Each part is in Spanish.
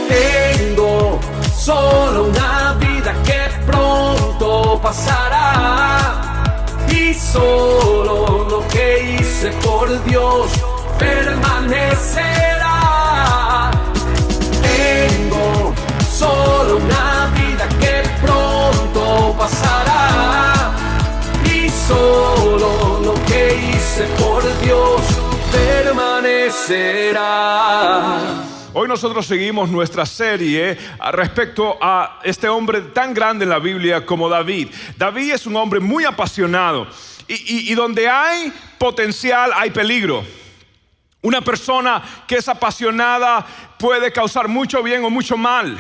Tengo solo una vida que pronto pasará, y solo lo que hice por Dios permanecerá. Tengo solo una vida que pronto pasará, y solo lo que hice por Dios permanecerá. Hoy nosotros seguimos nuestra serie respecto a este hombre tan grande en la Biblia como David. David es un hombre muy apasionado y donde hay potencial hay peligro. Una persona que es apasionada puede causar mucho bien o mucho mal.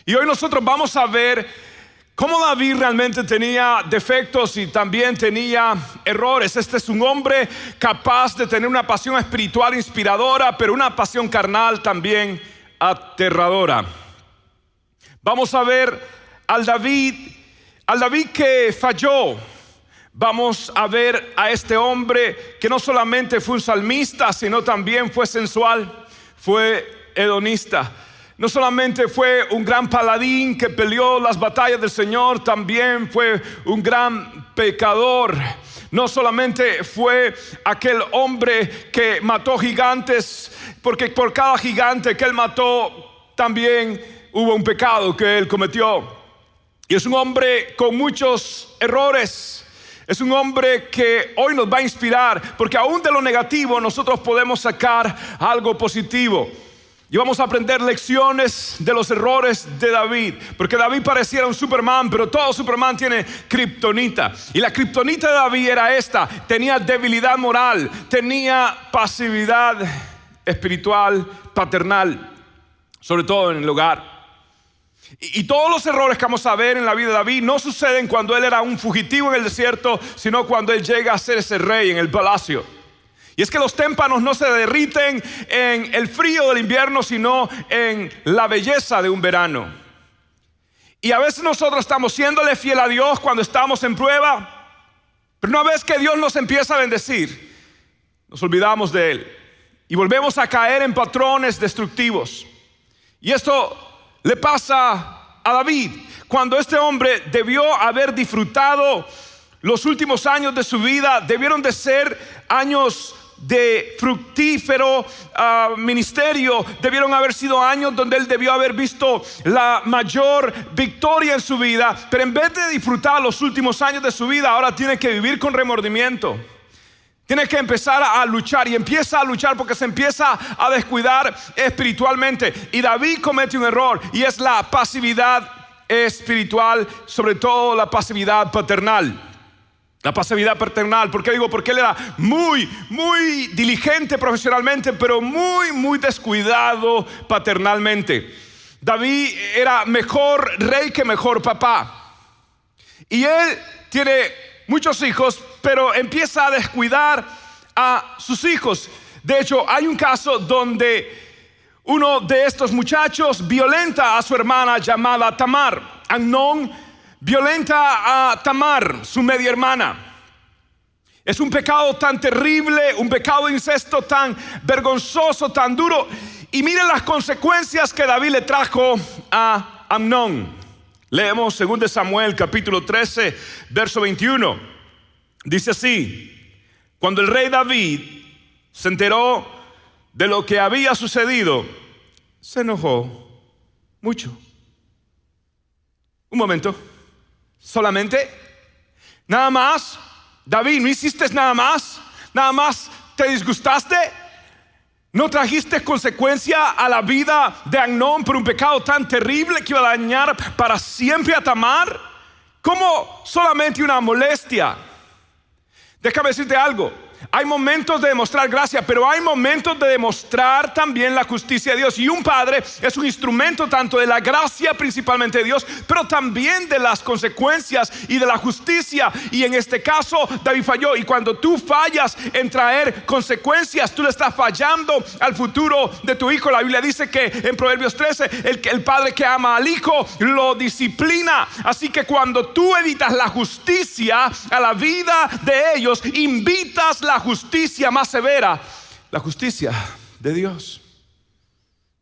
Y hoy nosotros vamos a ver cómo David realmente tenía defectos y también tenía errores. Este es un hombre capaz de tener una pasión espiritual inspiradora, pero una pasión carnal también aterradora. Vamos a ver al David que falló. Vamos a ver a este hombre que no solamente fue un salmista, sino también fue sensual, fue hedonista. No solamente fue un gran paladín que peleó las batallas del Señor, también fue un gran pecador. No solamente fue aquel hombre que mató gigantes, porque por cada gigante que él mató también hubo un pecado que él cometió. Y es un hombre con muchos errores. Es un hombre que hoy nos va a inspirar, porque aún de lo negativo nosotros podemos sacar algo positivo. Y vamos a aprender lecciones de los errores de David, porque David pareciera un Superman, pero todo Superman tiene kriptonita. Y la kriptonita de David era esta: tenía debilidad moral, tenía pasividad espiritual, paternal, sobre todo en el hogar. Y todos los errores que vamos a ver en la vida de David no suceden cuando él era un fugitivo en el desierto, sino cuando él llega a ser ese rey en el palacio. Y es que los témpanos no se derriten en el frío del invierno, sino en la belleza de un verano. Y a veces nosotros estamos siéndole fiel a Dios cuando estamos en prueba, pero una vez que Dios nos empieza a bendecir, nos olvidamos de Él y volvemos a caer en patrones destructivos. Y esto le pasa a David, cuando este hombre debió haber disfrutado los últimos años de su vida. Debieron de ser años de fructífero ministerio, debieron haber sido años donde él debió haber visto la mayor victoria en su vida, pero en vez de disfrutar los últimos años de su vida, ahora tiene que vivir con remordimiento. Tiene que empezar a luchar, y empieza a luchar porque se empieza a descuidar espiritualmente. Y David comete un error, y es la pasividad espiritual, sobre todo la pasividad paternal. La pasividad paternal, ¿por qué digo? Porque él era muy diligente profesionalmente, pero muy descuidado paternalmente. David era mejor rey que mejor papá. Y él tiene muchos hijos, pero empieza a descuidar a sus hijos. De hecho, hay un caso donde uno de estos muchachos violenta a su hermana llamada Tamar. Amnón violenta a Tamar, su media hermana. Es un pecado tan terrible, un pecado de incesto tan vergonzoso, tan duro. Y miren las consecuencias que David le trajo a Amnón. Leemos 2 Samuel capítulo 13, verso 21. Dice así: cuando el rey David se enteró de lo que había sucedido, se enojó mucho. Un momento. Solamente, nada más, David, ¿no hiciste nada más? ¿Nada más te disgustaste? ¿No trajiste consecuencia a la vida de Amnón por un pecado tan terrible que iba a dañar para siempre a Tamar? ¿Cómo solamente una molestia? Déjame decirte algo. Hay momentos de demostrar gracia, pero hay momentos de demostrar también la justicia de Dios. Y un padre es un instrumento tanto de la gracia principalmente de Dios, pero también de las consecuencias y de la justicia. Y en este caso David falló. Y cuando tú fallas en traer consecuencias, tú le estás fallando al futuro de tu hijo. La Biblia dice que en Proverbios 13 el padre que ama al hijo lo disciplina. Así que cuando tú evitas la justicia a la vida de ellos, invitas la justicia más severa, la justicia de Dios.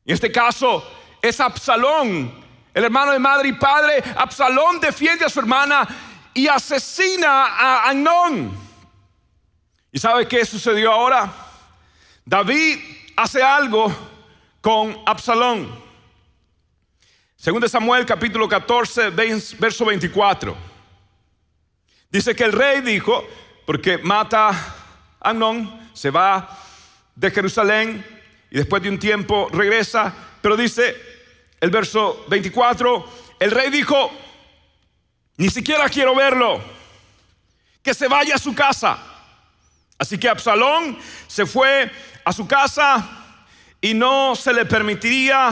En este caso, es Absalón, el hermano de madre y padre. Absalón defiende a su hermana y asesina a Amnón. ¿Y sabe qué sucedió ahora? David hace algo con Absalón. Segundo Samuel capítulo 14, verso 24. Dice que el rey dijo, porque mata a Amnón, se va de Jerusalén y después de un tiempo regresa, pero dice el verso 24, el rey dijo, ni siquiera quiero verlo, que se vaya a su casa. Así que Absalón se fue a su casa y no se le permitiría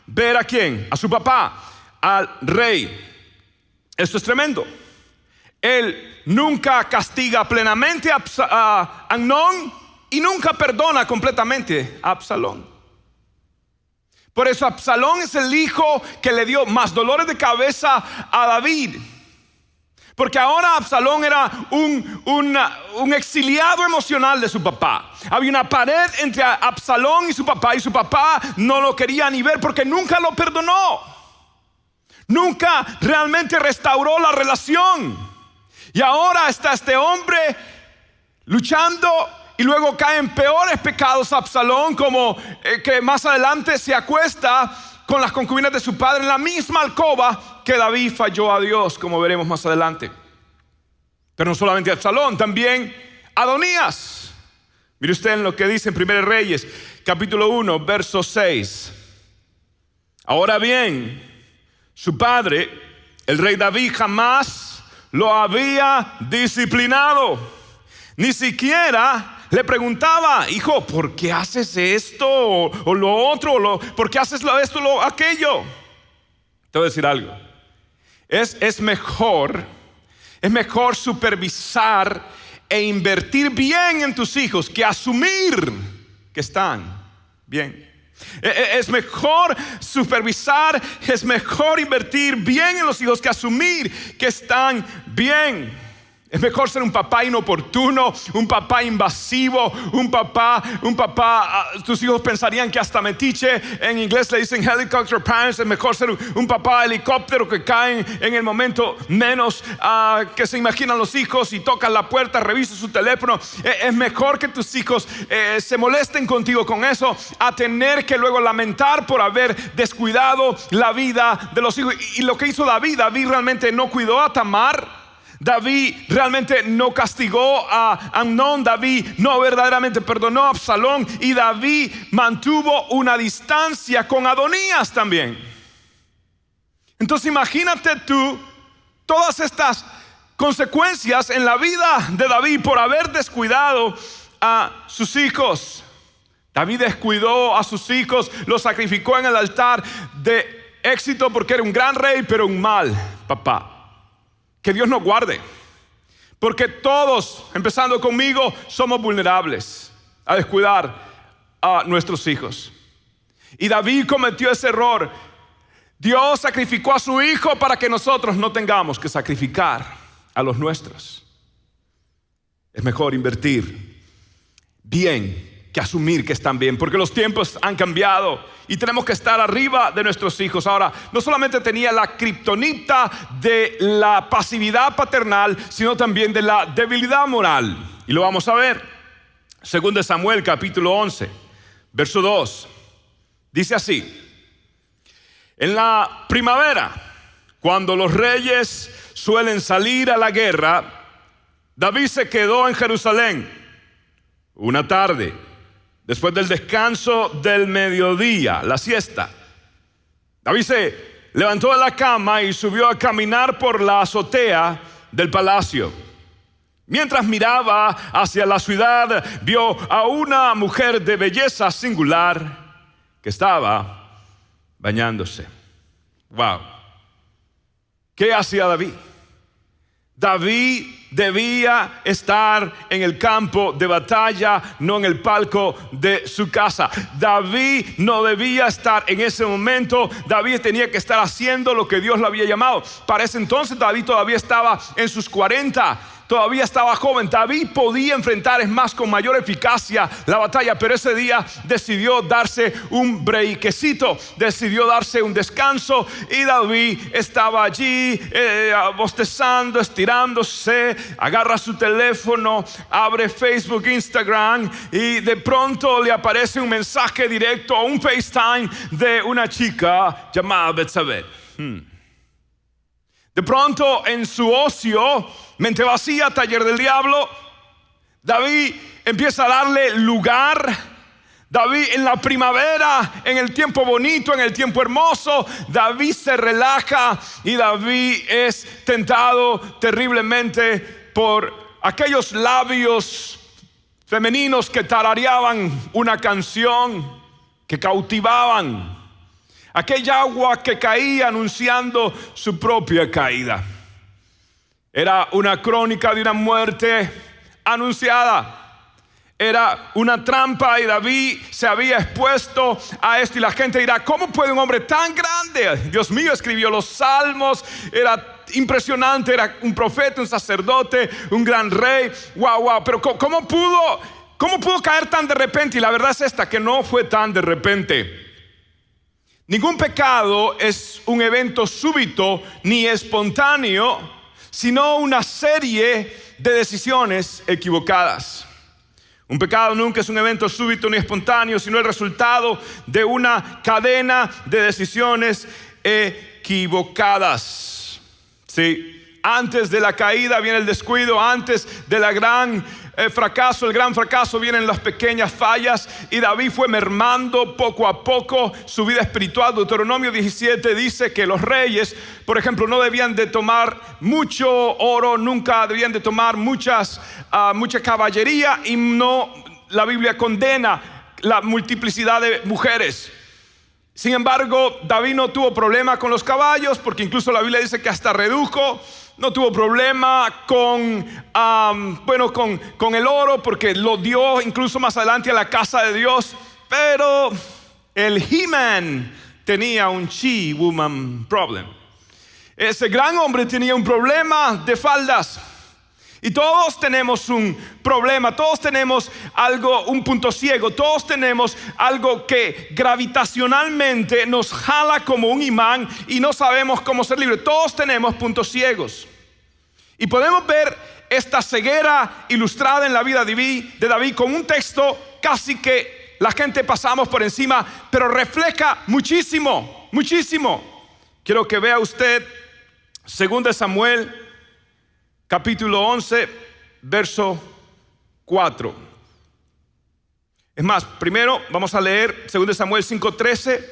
ver ¿a quién? A su papá, al rey. Esto es tremendo. Él nunca castiga plenamente a Amnón y nunca perdona completamente a Absalón. Por eso Absalón es el hijo que le dio más dolores de cabeza a David. Porque ahora Absalón era un exiliado emocional de su papá. Había una pared entre Absalón y su papá no lo quería ni ver porque nunca lo perdonó. Nunca realmente restauró la relación. Y ahora está este hombre luchando y luego cae en peores pecados Absalón, como que más adelante se acuesta con las concubinas de su padre en la misma alcoba que David falló a Dios, como veremos más adelante. Pero no solamente Absalón, también Adonías. Mire usted en lo que dice en 1 Reyes, capítulo 1, verso 6. Ahora bien, su padre, el rey David, jamás lo había disciplinado. Ni siquiera le preguntaba, hijo, ¿por qué haces esto o lo otro? ¿Por qué haces esto o aquello? Te voy a decir algo. Es mejor supervisar e invertir bien en tus hijos que asumir que están bien. Es mejor supervisar, es mejor invertir bien en los hijos que asumir que están bien. Es mejor ser un papá inoportuno, un papá invasivo, un papá, tus hijos pensarían que hasta metiche, en inglés le dicen helicopter parents. Es mejor ser un papá helicóptero que caen en el momento menos que se imaginan los hijos y tocan la puerta, revisan su teléfono. Es mejor que tus hijos se molesten contigo con eso, a tener que luego lamentar por haber descuidado la vida de los hijos. Y lo que hizo David realmente no cuidó a Tamar. David realmente no castigó a Amnón. David no verdaderamente perdonó a Absalón. Y David mantuvo una distancia con Adonías también. Entonces imagínate tú todas estas consecuencias en la vida de David por haber descuidado a sus hijos. David descuidó a sus hijos, los sacrificó en el altar de éxito porque era un gran rey, pero un mal papá. Que Dios nos guarde, porque todos, empezando conmigo, somos vulnerables a descuidar a nuestros hijos. Y David cometió ese error. Dios sacrificó a su hijo para que nosotros no tengamos que sacrificar a los nuestros. Es mejor invertir bien que asumir que están bien, porque los tiempos han cambiado y tenemos que estar arriba de nuestros hijos. Ahora, no solamente tenía la kriptonita de la pasividad paternal, sino también de la debilidad moral. Y lo vamos a ver. Segundo Samuel capítulo 11, verso 2. Dice así: en la primavera, cuando los reyes suelen salir a la guerra, David se quedó en Jerusalén una tarde, después del descanso del mediodía, la siesta. David se levantó de la cama y subió a caminar por la azotea del palacio. Mientras miraba hacia la ciudad, vio a una mujer de belleza singular que estaba bañándose. Wow. ¿Qué hacía David? David debía estar en el campo de batalla, no en el palco de su casa. David no debía estar en ese momento. David tenía que estar haciendo lo que Dios le había llamado. Para ese entonces David todavía estaba en sus 40. todavía estaba joven. David podía enfrentar, es más, con mayor eficacia la batalla, pero ese día decidió darse un breakcito, decidió darse un descanso, y David estaba allí bostezando, estirándose, agarra su teléfono, abre Facebook, Instagram, y de pronto le aparece un mensaje directo, un FaceTime de una chica llamada Betsabé. De pronto, en su ocio, mente vacía, taller del diablo, David empieza a darle lugar. David, en la primavera, en el tiempo bonito, en el tiempo hermoso, David se relaja, y David es tentado terriblemente por aquellos labios femeninos que tarareaban una canción que cautivaban. Aquella agua que caía anunciando su propia caída. Era una crónica de una muerte anunciada. Era una trampa, y David se había expuesto a esto. Y la gente dirá: ¿cómo puede un hombre tan grande? Dios mío, escribió los salmos, era impresionante, era un profeta, un sacerdote, un gran rey. Wow. Pero ¿cómo pudo caer tan de repente? Y la verdad es esta, que no fue tan de repente. Ningún pecado es un evento súbito ni espontáneo, sino una serie de decisiones equivocadas. Un pecado nunca es un evento súbito ni espontáneo, sino el resultado de una cadena de decisiones equivocadas. Sí, antes de la caída viene el descuido, antes de la gran fracaso, el gran fracaso, vienen las pequeñas fallas, y David fue mermando poco a poco su vida espiritual. Deuteronomio 17 dice que los reyes, por ejemplo, no debían de tomar mucho oro, nunca debían de tomar mucha caballería, y la Biblia condena la multiplicidad de mujeres. Sin embargo, David no tuvo problema con los caballos, porque incluso la Biblia dice que hasta redujo. No tuvo problema con el oro, porque lo dio incluso más adelante a la casa de Dios. Pero el He-Man tenía un she-woman problem. Ese gran hombre tenía un problema de faldas. Y todos tenemos un problema, todos tenemos algo, un punto ciego, todos tenemos algo que gravitacionalmente nos jala como un imán y no sabemos cómo ser libres. Todos tenemos puntos ciegos. Y podemos ver esta ceguera ilustrada en la vida de David con un texto casi que la gente pasamos por encima, pero refleja muchísimo, muchísimo. Quiero que vea usted 2 Samuel capítulo 11, verso 4. Es más, primero vamos a leer 2 Samuel 5:13,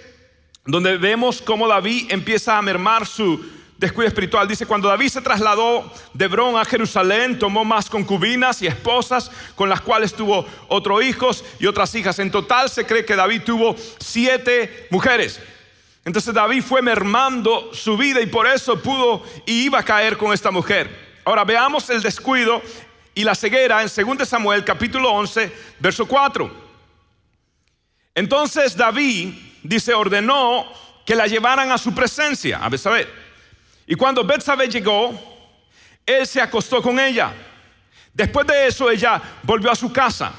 donde vemos cómo David empieza a mermar su descuido espiritual. Dice: cuando David se trasladó de Hebrón a Jerusalén, tomó más concubinas y esposas, con las cuales tuvo otros hijos y otras hijas. En total se cree que David tuvo 7 mujeres. Entonces David fue mermando su vida, y por eso pudo y iba a caer con esta mujer. Ahora veamos el descuido y la ceguera en 2 Samuel capítulo 11, verso 4. Entonces David, dice, ordenó que la llevaran a su presencia, a Betsabé. Y cuando Betsabé llegó, él se acostó con ella. Después de eso, ella volvió a su casa.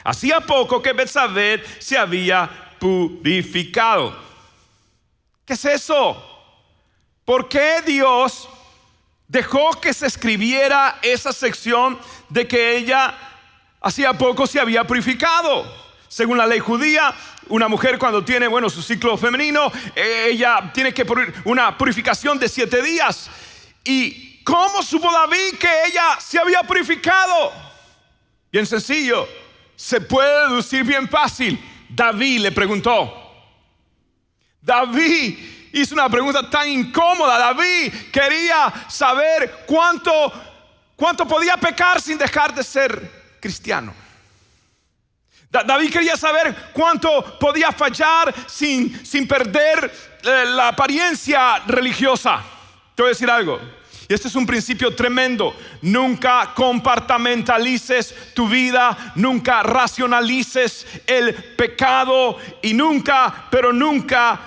Hacía poco que Betsabé se había purificado. ¿Qué es eso? ¿Por qué Dios dejó que se escribiera esa sección de que ella hacía poco se había purificado? Según la ley judía, una mujer cuando tiene, su ciclo femenino, ella tiene que una purificación de 7 días. ¿Y cómo supo David que ella se había purificado? Bien sencillo, se puede deducir bien fácil. David le preguntó. David hizo una pregunta tan incómoda. David quería saber cuánto podía pecar sin dejar de ser cristiano. David quería saber cuánto podía fallar sin perder la apariencia religiosa. Te voy a decir algo, y este es un principio tremendo: nunca compartimentalices tu vida, nunca racionalices el pecado, y nunca, pero nunca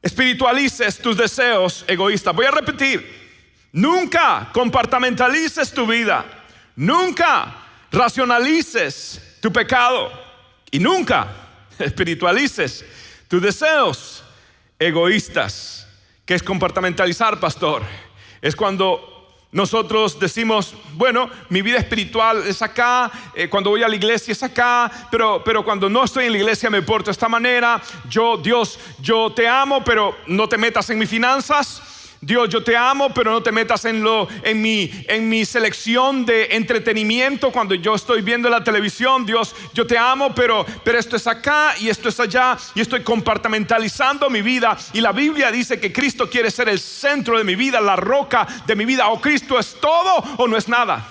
espiritualices tus deseos egoístas. Voy a repetir: Nunca compartimentalices tu vida. Nunca racionalices tu pecado. Y nunca espiritualices tus deseos egoístas. ¿Qué es compartimentalizar, pastor? Es cuando nosotros decimos, bueno, mi vida espiritual es acá, cuando voy a la iglesia es acá, pero cuando no estoy en la iglesia me porto de esta manera. Dios, yo te amo, pero no te metas en mis finanzas. Dios, yo te amo, pero no te metas en mi selección de entretenimiento cuando yo estoy viendo la televisión. Dios, yo te amo, pero esto es acá y esto es allá, y estoy compartimentalizando mi vida. Y la Biblia dice que Cristo quiere ser el centro de mi vida, la roca de mi vida. O Cristo es todo o no es nada.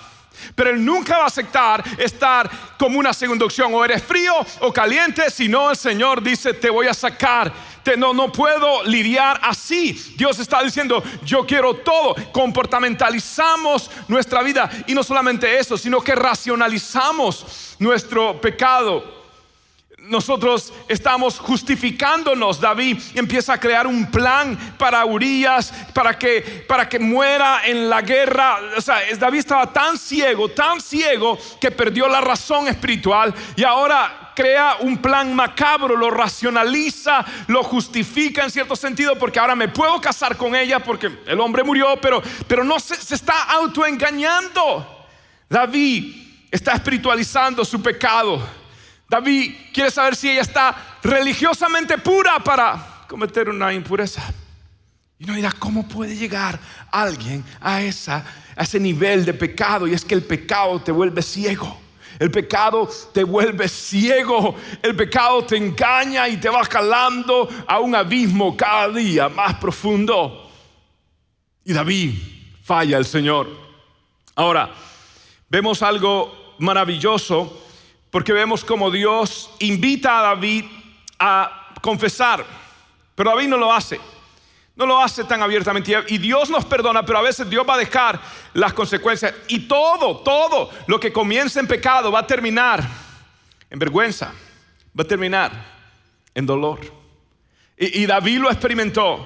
Pero Él nunca va a aceptar estar como una segunda opción, o eres frío o caliente. Si no, el Señor dice, te voy a sacar. No puedo lidiar así. Dios está diciendo, yo quiero todo. Compartimentalizamos nuestra vida. Y no solamente eso, sino que racionalizamos nuestro pecado. Nosotros estamos justificándonos. David empieza a crear un plan para Urías, para que muera en la guerra. O sea, David estaba tan ciego que perdió la razón espiritual, y ahora crea un plan macabro, lo racionaliza, lo justifica en cierto sentido, porque ahora me puedo casar con ella porque el hombre murió, pero no se está autoengañando. David está espiritualizando su pecado. David quiere saber si ella está religiosamente pura para cometer una impureza. Y no dirá, ¿cómo puede llegar alguien a ese nivel de pecado? Y es que el pecado te vuelve ciego. El pecado te vuelve ciego. El pecado te engaña y te va jalando a un abismo cada día más profundo. Y David falla al Señor. Ahora, vemos algo maravilloso, porque vemos como Dios invita a David a confesar. Pero David no lo hace. No lo hace tan abiertamente. Y Dios nos perdona, pero a veces Dios va a dejar las consecuencias. Y todo lo que comienza en pecado va a terminar en vergüenza. Va a terminar en dolor. Y David lo experimentó.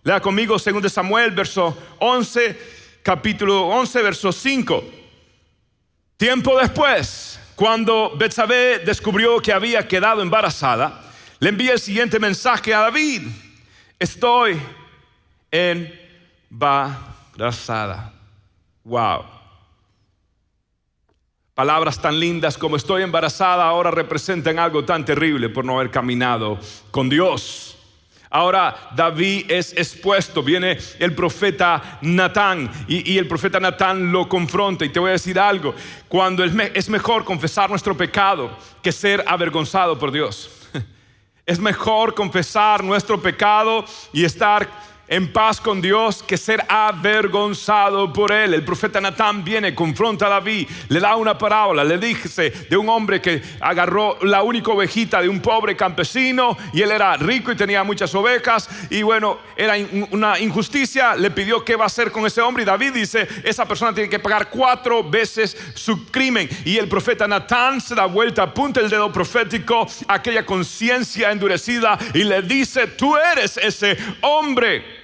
Lea conmigo 2 Samuel, capítulo 11, verso 5. Tiempo después, cuando Betsabé descubrió que había quedado embarazada, le envía el siguiente mensaje a David: estoy embarazada. Wow. Palabras tan lindas como estoy embarazada ahora representan algo tan terrible por no haber caminado con Dios. Ahora David es expuesto. Viene el profeta Natán y el profeta Natán lo confronta. Y te voy a decir algo: cuando es mejor confesar nuestro pecado que ser avergonzado por Dios. Es mejor confesar nuestro pecado y estar en paz con Dios que ser avergonzado por Él. El profeta Natán viene, confronta a David, le da una parábola, le dice de un hombre que agarró la única ovejita de un pobre campesino, y él era rico y tenía muchas ovejas, y bueno, era una injusticia. Le pidió qué va a hacer con ese hombre, y David dice, esa persona tiene que pagar 4 veces su crimen. Y el profeta Natán se da vuelta, apunta el dedo profético a aquella conciencia endurecida y le dice, tú eres ese hombre.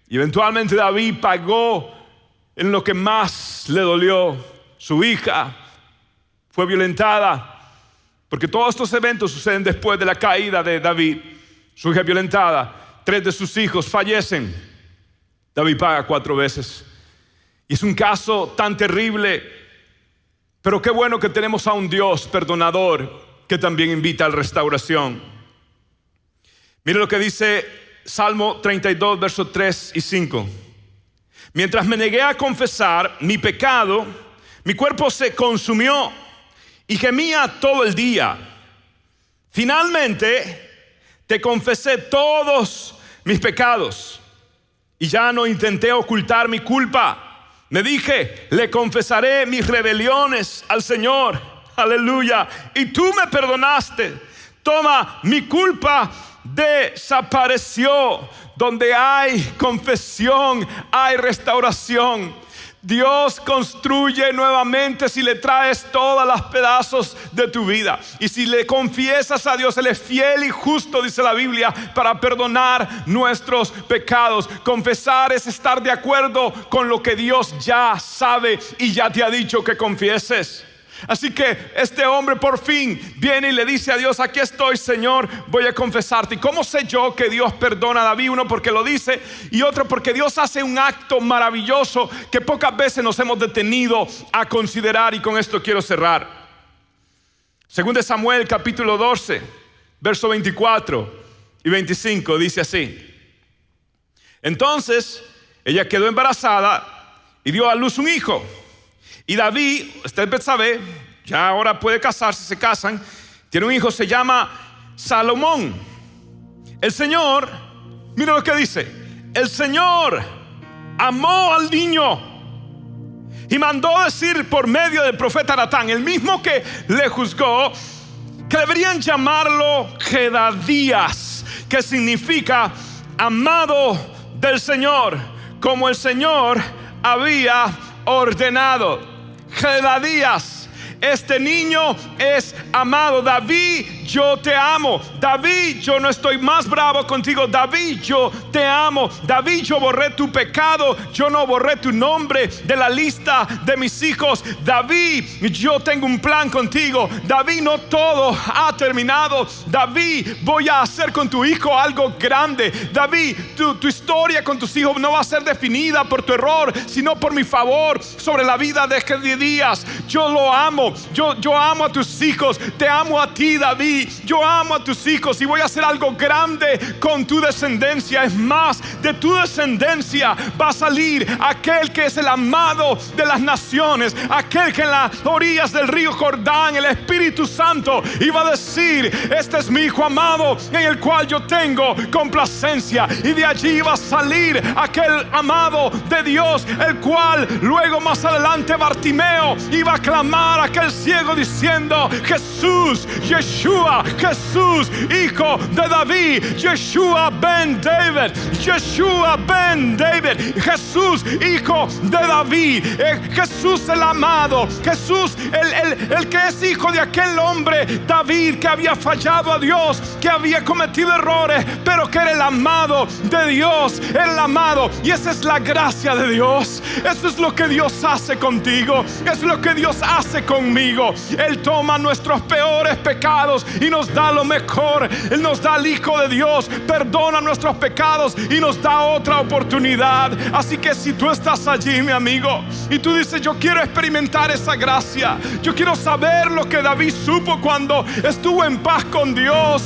Y eventualmente David pagó en lo que más le dolió. Su hija fue violentada, porque todos estos eventos suceden después de la caída de David. Su hija es violentada, 3 de sus hijos fallecen. David paga 4 veces. Y es un caso tan terrible, pero qué bueno que tenemos a un Dios perdonador que también invita a la restauración. Mire lo que dice Salmo 32, versos 3 y 5. Mientras me negué a confesar mi pecado, mi cuerpo se consumió y gemía todo el día. Finalmente te confesé todos mis pecados y ya no intenté ocultar mi culpa. Me dije, le confesaré mis rebeliones al Señor. Aleluya. Y tú me perdonaste. Toma, mi culpa desapareció. Donde hay confesión, hay restauración. Dios construye nuevamente si le traes todos los pedazos de tu vida. Y si le confiesas a Dios, Él es fiel y justo, dice la Biblia, para perdonar nuestros pecados. Confesar es estar de acuerdo con lo que Dios ya sabe y ya te ha dicho que confieses. Así que este hombre por fin viene y le dice a Dios: aquí estoy, Señor, voy a confesarte. ¿Y cómo sé yo que Dios perdona a David? Uno, porque lo dice, y otro, porque Dios hace un acto maravilloso que pocas veces nos hemos detenido a considerar. Y con esto quiero cerrar. Según de Samuel capítulo 12, verso 24 y 25, dice así: entonces ella quedó embarazada y dio a luz un hijo. Y David, usted sabe, ya ahora puede casarse, se casan, tiene un hijo, se llama Salomón. El Señor, mira lo que dice: el Señor amó al niño y mandó decir por medio del profeta Natán, el mismo que le juzgó, que deberían llamarlo Jedadías, que significa amado del Señor, como el Señor había ordenado. Jedadías, este niño es amado. David, yo te amo. David, yo no estoy más bravo contigo. David, yo te amo. David, yo borré tu pecado. Yo no borré tu nombre de la lista de mis hijos. David, yo tengo un plan contigo. David, no todo ha terminado. David, voy a hacer con tu hijo algo grande. David, tu historia con tus hijos no va a ser definida por tu error, sino por mi favor sobre la vida de Jedadías. Yo lo amo. Yo amo a tus hijos. Te amo a ti, David. Yo amo a tus hijos y voy a hacer algo grande con tu descendencia. Es más, de tu descendencia va a salir aquel que es el amado de las naciones, aquel que en las orillas del río Jordán el Espíritu Santo iba a decir: este es mi hijo amado en el cual yo tengo complacencia. Y de allí iba a salir aquel amado de Dios, el cual luego más adelante Bartimeo iba a clamar a aquel ciego diciendo: Jesús, Yeshua, Jesús, hijo de David, Yeshua ben David, Yeshua ben David, Jesús, hijo de David, Jesús el amado, Jesús el que es hijo de aquel hombre David que había fallado a Dios, que había cometido errores, pero que era el amado de Dios, el amado. Y esa es la gracia de Dios. Eso es lo que Dios hace contigo, es lo que Dios hace conmigo. Él toma nuestros peores pecados y nos da lo mejor. Él nos da al Hijo de Dios, perdona nuestros pecados y nos da otra oportunidad. Así que si tú estás allí, mi amigo, y tú dices: yo quiero experimentar esa gracia, yo quiero saber lo que David supo cuando estuvo en paz con Dios,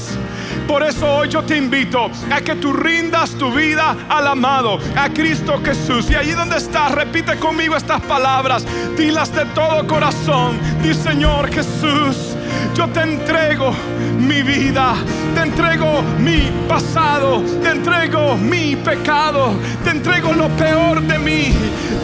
por eso hoy yo te invito a que tú rindas tu vida al amado, a Cristo Jesús. Y allí donde estás, repite conmigo estas palabras, dilas de todo corazón. Di: Señor Jesús, yo te entrego mi vida, te entrego mi pasado, te entrego mi pecado, te entrego lo peor de mí.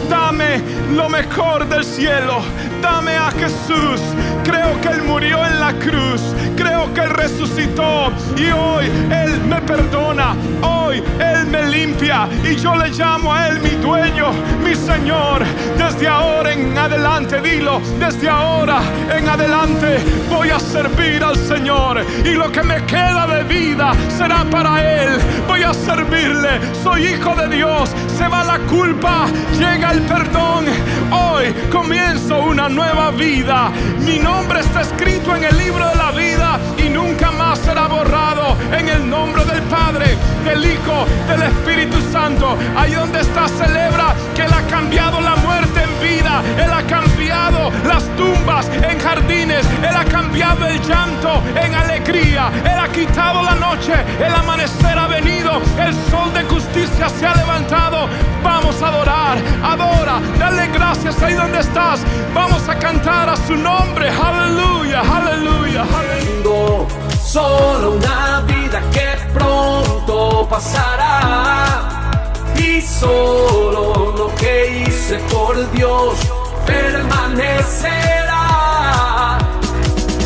Dame lo mejor del cielo, dame a Jesús. Creo que Él murió en la cruz, creo que Él resucitó y hoy Él me perdona, hoy Él me limpia y yo le llamo a Él mi dueño, mi Señor. Desde ahora en adelante, dilo, desde ahora en adelante voy a servir al Señor y lo que me queda de vida será para Él. Voy a servirle, soy hijo de Dios, se va la culpa, llega el perdón. Hoy comienzo una nueva vida. Mi nombre está escrito en el libro de la vida y nunca más será borrado. En el nombre del Padre, del Hijo, del Espíritu Santo. Ahí donde está, celebra que Él ha cambiado la muerte en vida. Él ha cambiado las tumbas en jardines. Él ha cambiado el llanto en alegría. Él ha quitado la noche, el amanecer ha venido, el sol de justicia se ha levantado. Vamos a adorar, adora, dale gracias ahí donde estás. Vamos a cantar a su nombre. Aleluya, aleluya, aleluya. Tengo solo una vida que pronto pasará y solo lo que hice por Dios permanecerá.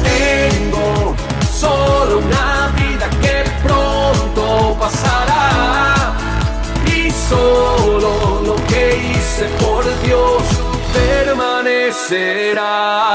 Tengo solo una vida que pronto pasará y solo lo que hice por Dios será.